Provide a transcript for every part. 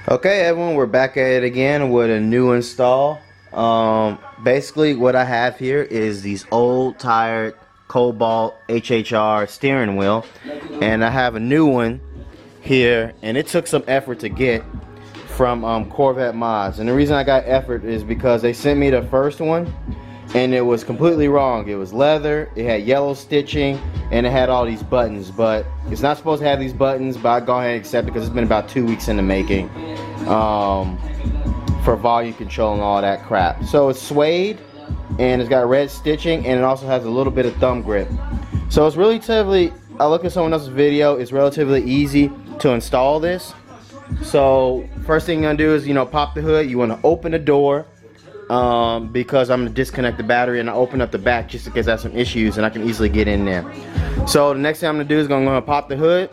Okay, everyone, we're back at it again with a new install. Basically what I have here is these old tired Cobalt HHR steering wheel, and I have a new one here, and it took some effort to get from Corvette Mods. And the reason I got effort is because they sent me the first one and it was completely wrong. It was leather, it had yellow stitching, and it had all these buttons, but it's not supposed to have these buttons, but I go ahead and accept it because it's been about 2 weeks in the making for volume control and all that crap. So it's suede and it's got red stitching, and it also has a little bit of thumb grip. So it's relatively, I looked at someone else's video, it's relatively easy to install this. So first thing you're gonna do is, pop the hood. You want to open the door because I'm gonna disconnect the battery, and I open up the back just in case I have some issues and I can easily get in there. So the next thing I'm gonna do is I'm gonna pop the hood,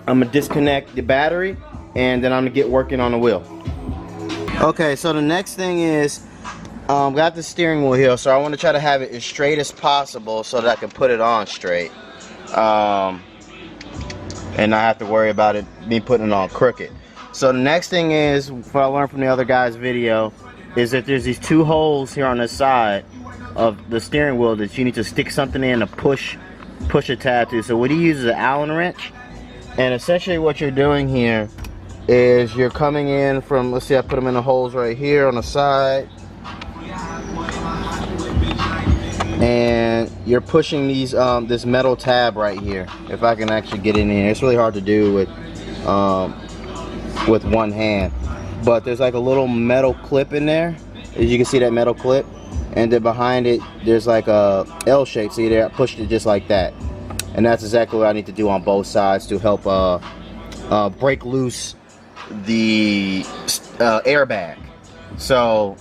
I'm gonna disconnect the battery, and then I'm gonna get working on the wheel. Okay, so the next thing is got the steering wheel here, so I want to try to have it as straight as possible so that I can put it on straight and not have to worry about me putting it on crooked. So the next thing is, what I learned from the other guy's video, is that there's these two holes here on the side of the steering wheel that you need to stick something in to push a tab to. So what he uses is an Allen wrench, and essentially what you're doing here is you're coming in from, let's see, I put them in the holes right here on the side, and you're pushing these this metal tab right here. If I can actually get in here, it's really hard to do with one hand, but there's like a little metal clip in there. As you can see, that metal clip, and then behind it there's like a L shape. See there, I pushed it just like that, and that's exactly what I need to do on both sides to help break loose the airbag. So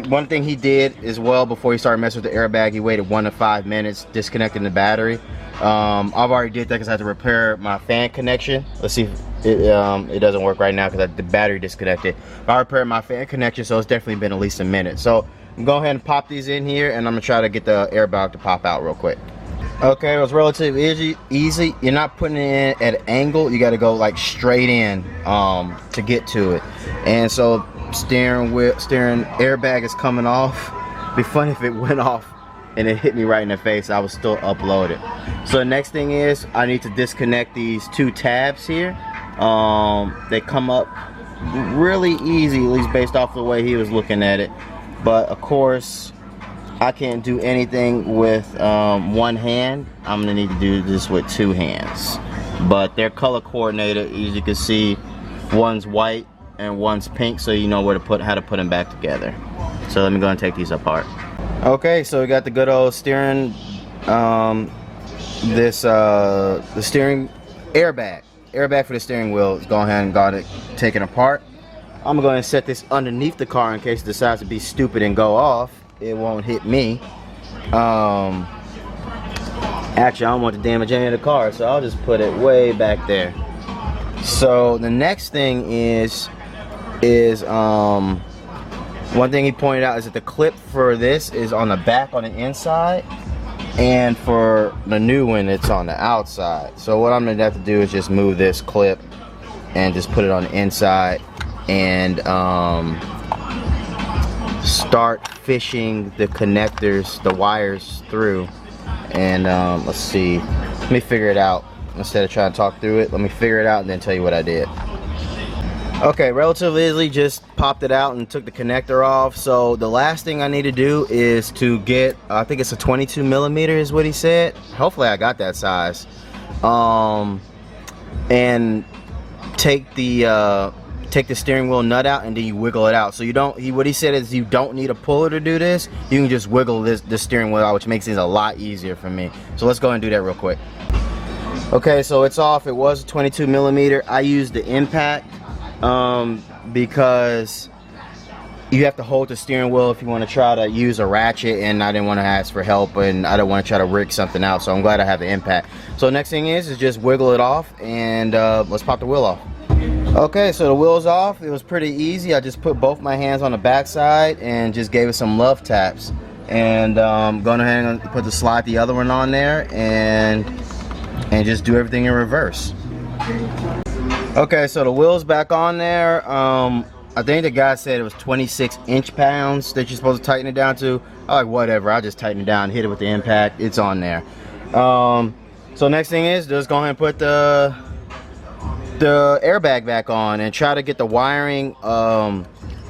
one thing he did as well before he started messing with the airbag, he waited 1 to 5 minutes disconnecting the battery. I've already did that because I had to repair my fan connection. Let's see if it doesn't work right now because the battery disconnected. But I repaired my fan connection, so it's definitely been at least a minute. So I'm go ahead and pop these in here, and I'm gonna try to get the airbag to pop out real quick. Okay, it was relatively easy. You're not putting it in at an angle. You got to go like straight in to get to it. And so steering airbag is coming off. It'd be funny if it went off and it hit me right in the face. I was still uploaded. So the next thing is I need to disconnect these two tabs here. They come up really easy, at least based off the way he was looking at it. But of course, I can't do anything with one hand. I'm gonna need to do this with 2 hands. But they're color coordinated. As you can see, one's white and one's pink, so you know how to put them back together. So let me go and take these apart. Okay, so we got the good old steering, the steering airbag for the steering wheel. Let's go ahead and got it taken apart. I'm gonna go ahead and set this underneath the car in case it decides to be stupid and go off. It won't hit me. Actually, I don't want to damage any of the car, so I'll just put it way back there. So the next thing is one thing he pointed out is that the clip for this is on the back on the inside, and for the new one it's on the outside. So what I'm gonna have to do is just move this clip and just put it on the inside and start fishing the connectors, the wires through. And let's see, let me figure it out. Instead of trying to talk through it, let me figure it out and then tell you what I did. Okay, relatively easily, just popped it out and took the connector off. So the last thing I need to do is to get, I think it's a 22 millimeter is what he said. Hopefully I got that size. And take the steering wheel nut out, and then you wiggle it out. So what he said is you don't need a puller to do this. You can just wiggle the steering wheel out, which makes things a lot easier for me. So let's go ahead and do that real quick. Okay, so it's off. It was 22 millimeter. I used the impact because you have to hold the steering wheel if you want to try to use a ratchet, and I didn't want to ask for help, and I don't want to try to rig something out, so I'm glad I have the impact. So next thing is just wiggle it off, and let's pop the wheel off. Okay, so the wheel's off. It was pretty easy. I just put both my hands on the back side and just gave it some love taps, and going ahead and slide the other one on there and just do everything in reverse. Okay, so the wheel's back on there. I think the guy said it was 26 inch-pounds that you're supposed to tighten it down to. I like whatever, I just tighten it down, hit it with the impact, it's on there. So next thing is just go ahead and put the airbag back on and try to get the wiring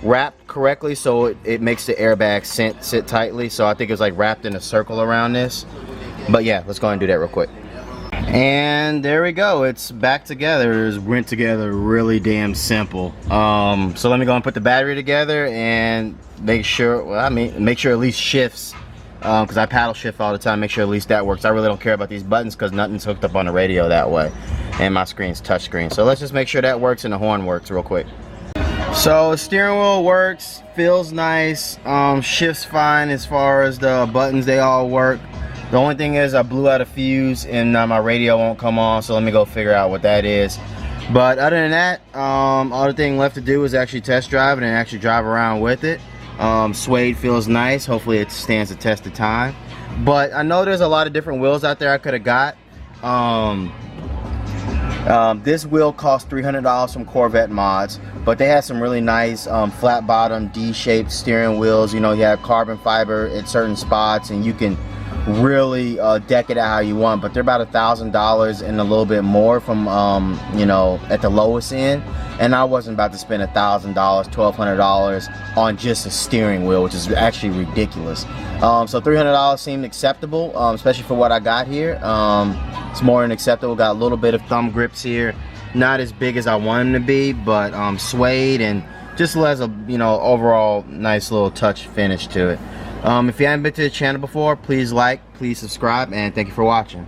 wrapped correctly so it makes the airbag sit tightly. So I think it's like wrapped in a circle around this. But yeah, let's go ahead and do that real quick. And there we go, it's back together. It went together really damn simple. So let me go and put the battery together and make sure, well, make sure at least shifts, because I paddle shift all the time. Make sure at least that works. I really don't care about these buttons because nothing's hooked up on the radio that way, and my screen's touch screen. So let's just make sure that works and the horn works real quick. So the steering wheel works, feels nice, shifts fine as far as the buttons, they all work. The only thing is I blew out a fuse and my radio won't come on, so let me go figure out what that is. But other than that, all the thing left to do is actually test drive it and actually drive around with it. Suede feels nice, hopefully it stands the test of time. But I know there's a lot of different wheels out there I could have got. This wheel cost $300 from Corvette Mods, but they had some really nice flat bottom D-shaped steering wheels. You know, you have carbon fiber at certain spots and you can really deck it out how you want, but they're about $1,000 and a little bit more from you know, at the lowest end, and I wasn't about to spend $1,000, $1,200 on just a steering wheel, which is actually ridiculous. So $300 seemed acceptable, especially for what I got here. It's more than acceptable. Got a little bit of thumb grips here, not as big as I want them to be, but suede, and just has a, you know, overall nice little touch finish to it. If you haven't been to the channel before, please like, please subscribe, and thank you for watching.